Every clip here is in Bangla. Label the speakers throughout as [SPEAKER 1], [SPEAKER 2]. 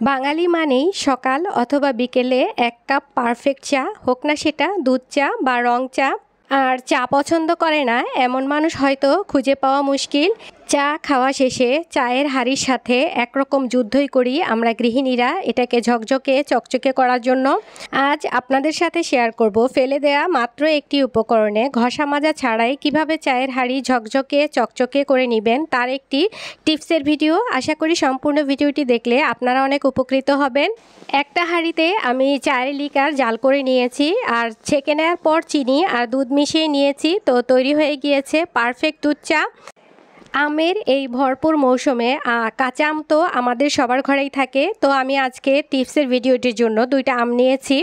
[SPEAKER 1] বাঙালি মানেই সকাল অথবা বিকেলে এক কাপ পারফেক্ট চা, হোক না সেটা দুধ চা বা রং চা। আর চা পছন্দ করে না এমন মানুষ হয়তো খুঁজে পাওয়া মুশকিল। চা খাওয়া শেষে চায়ের হাঁড়ির সাথে একরকম যুদ্ধই করি আমরা গৃহিণীরা, এটাকে ঝকঝকে চকচকে করার জন্য। আজ আপনাদের সাথে শেয়ার করব ফেলে দেয়া মাত্র একটি উপকরণে ঘষা মাজা ছাড়াই কিভাবে চায়ের হাঁড়ি ঝকঝকে চকচকে করে নেবেন তার একটি টিপসের ভিডিও। আশা করি সম্পূর্ণ ভিডিওটি দেখলে আপনারা অনেক উপকৃত হবেন। একটা হাঁড়িতে আমি 4 লিটার জাল করে নিয়েছি, আর ছেঁকে নেওয়ার পর চিনি আর দুধ মিশিয়ে নিয়েছি। তো তৈরি হয়ে গিয়েছে পারফেক্ট দুধ চা। আমের এই ভরপুর মৌসুমে কাঁচা আম তো আমাদের সবার ঘরেই থাকে। তো আমি আজকে টিপসের ভিডিওটির জন্য 2টা আম নিয়েছি।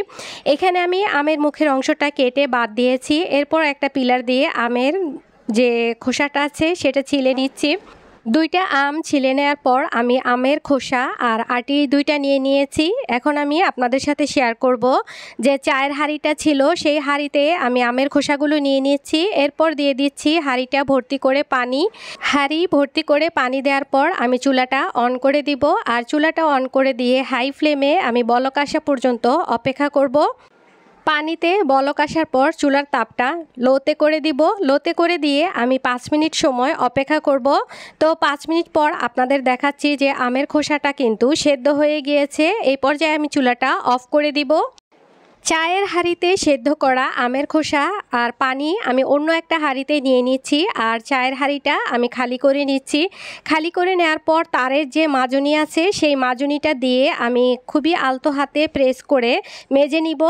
[SPEAKER 1] এখানে আমি আমের মুখের অংশটা কেটে বাদ দিয়েছি। এরপর একটা পিলার দিয়ে আমের যে খোসাটা আছে সেটা ছিলে নিচ্ছি। 2টা আম ছিলে নেওয়ার পর আমি আমের খোসা আর আটি 2টা নিয়ে নিয়েছি। এখন আমি আপনাদের সাথে শেয়ার করব যে চায়ের হাঁড়িটা ছিল সেই হাঁড়িতে আমি আমের খোসাগুলো নিয়ে নিচ্ছি। এরপর দিয়ে দিচ্ছি হাঁড়িটা ভর্তি করে পানি। হাঁড়ি ভর্তি করে পানি দেওয়ার পর আমি চুলাটা অন করে দিব, আর চুলাটা অন করে দিয়ে হাই ফ্লেমে আমি বলক আসা পর্যন্ত অপেক্ষা করব। পানিতে বলক আসার পর চুলার তাপটা লোতে করে দিব। লোতে করে দিয়ে আমি 5 মিনিট সময় অপেক্ষা করব। তো 5 মিনিট পর আপনাদের দেখাচ্ছি যে আমের খোসাটা কিন্তু সেদ্ধ হয়ে গিয়েছে। এই পর্যায়ে আমি চুলাটা অফ করে দিব। চায়ের হাঁড়িতে সেদ্ধ করা আমের খোসা আর পানি আমি অন্য একটা হাঁড়িতে নিয়ে নিচ্ছি, আর চায়ের হাঁড়িটা আমি খালি করে নিচ্ছি। খালি করে নেওয়ার পর তারের যে মাজনি আছে সেই মাজনিটা দিয়ে আমি খুবই আলতো হাতে প্রেস করে মেজে নিব।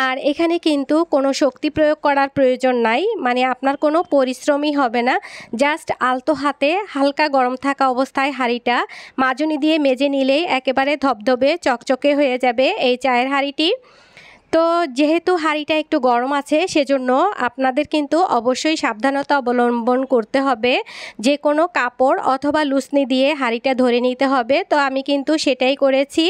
[SPEAKER 1] আর এখানে কিন্তু কোনো শক্তি প্রয়োগ করার প্রয়োজন নাই, মানে আপনার কোনো পরিশ্রমই হবে না। জাস্ট আলতো হাতে হালকা গরম থাকা অবস্থায় হাঁড়িটা মাজনি দিয়ে মেজে নিলেই একেবারে ধবধবে চকচকে হয়ে যাবে এই চায়ের হাঁড়িটি। তো যেহেতু হাঁড়িটা একটু গরম আছে সেজন্য আপনাদের কিন্তু অবশ্যই সাবধানতা অবলম্বন করতে হবে। যে কোনো কাপড় অথবা লুসনি দিয়ে হাঁড়িটা ধরে নিতে হবে। তো আমি কিন্তু সেটাই করেছি।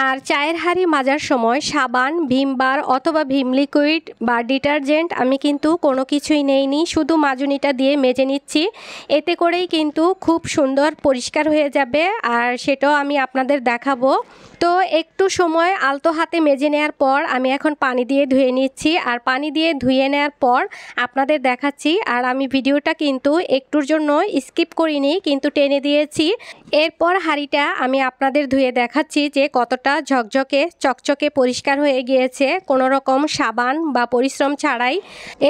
[SPEAKER 1] আর চায়ের হাঁড়ি মাজার সময় সাবান, ভিম বার অথবা ভিম লিকুইড বা ডিটারজেন্ট আমি কিন্তু কোনো কিছুই নেইনি, শুধু মাজনিটা দিয়ে মেজে নিচ্ছি। এতে করেই কিন্তু খুব সুন্দর পরিষ্কার হয়ে যাবে, আর সেটাও আমি আপনাদের দেখাবো। তো একটু সময় আলতো হাতে মেজে নেওয়ার পর আমি এখন পানি দিয়ে ধুয়ে নিচ্ছি, আর পানি দিয়ে ধুয়ে নেওয়ার পর আপনাদের দেখাচ্ছি। আর আমি ভিডিওটা কিন্তু একটুর জন্য স্কিপ করিনি, কিন্তু টেনে দিয়েছি। এরপর হাঁড়িটা আমি আপনাদের ধুয়ে দেখাচ্ছি যে কতটা ঝকঝকে চকচকে পরিষ্কার হয়ে গিয়েছে কোনো রকম সাবান বা পরিশ্রম ছাড়াই।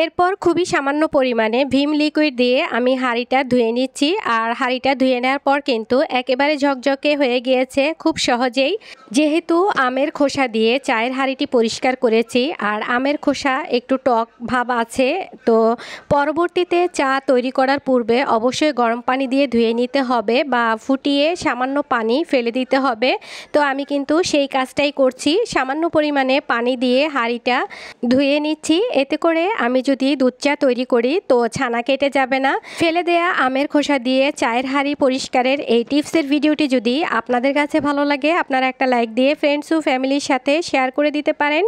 [SPEAKER 1] এরপর খুবই সামান্য পরিমাণে ভিম লিকুইড দিয়ে আমি হাঁড়িটা ধুয়ে নিচ্ছি, আর হাঁড়িটা ধুয়ে নেওয়ার পর কিন্তু একেবারে ঝকঝকে হয়ে গিয়েছে খুব সহজেই। যেহেতু আমের খোসা দিয়ে চায়ের হাঁড়িটি পরিষ্কার করেছি আর আমের খোসা একটু টক ভাব আছে, তো পরবর্তীতে চা তৈরি করার পূর্বে অবশ্যই গরম পানি দিয়ে ধুয়ে নিতে হবে বা ফুটিয়ে সামান্য পানি ফেলে দিতে হবে। তো আমি কিন্তু সেই কাজটাই করছি, সামান্য পরিমাণে পানি দিয়ে হাঁড়িটা ধুয়ে নিচ্ছি। এতে করে আমি যদি দুধ চা তৈরি করি তো ছানা কেটে যাবে না। ফেলে দেয়া আমের খোসা দিয়ে চায়ের হাঁড়ি পরিষ্কারের এই টিপসের ভিডিওটি যদি আপনাদের কাছে ভালো লাগে আপনারা একটা লাইক দিয়ে ফ্রেন্ডস ও ফ্যামিলির সাথে শেয়ার করে দিতে পারেন।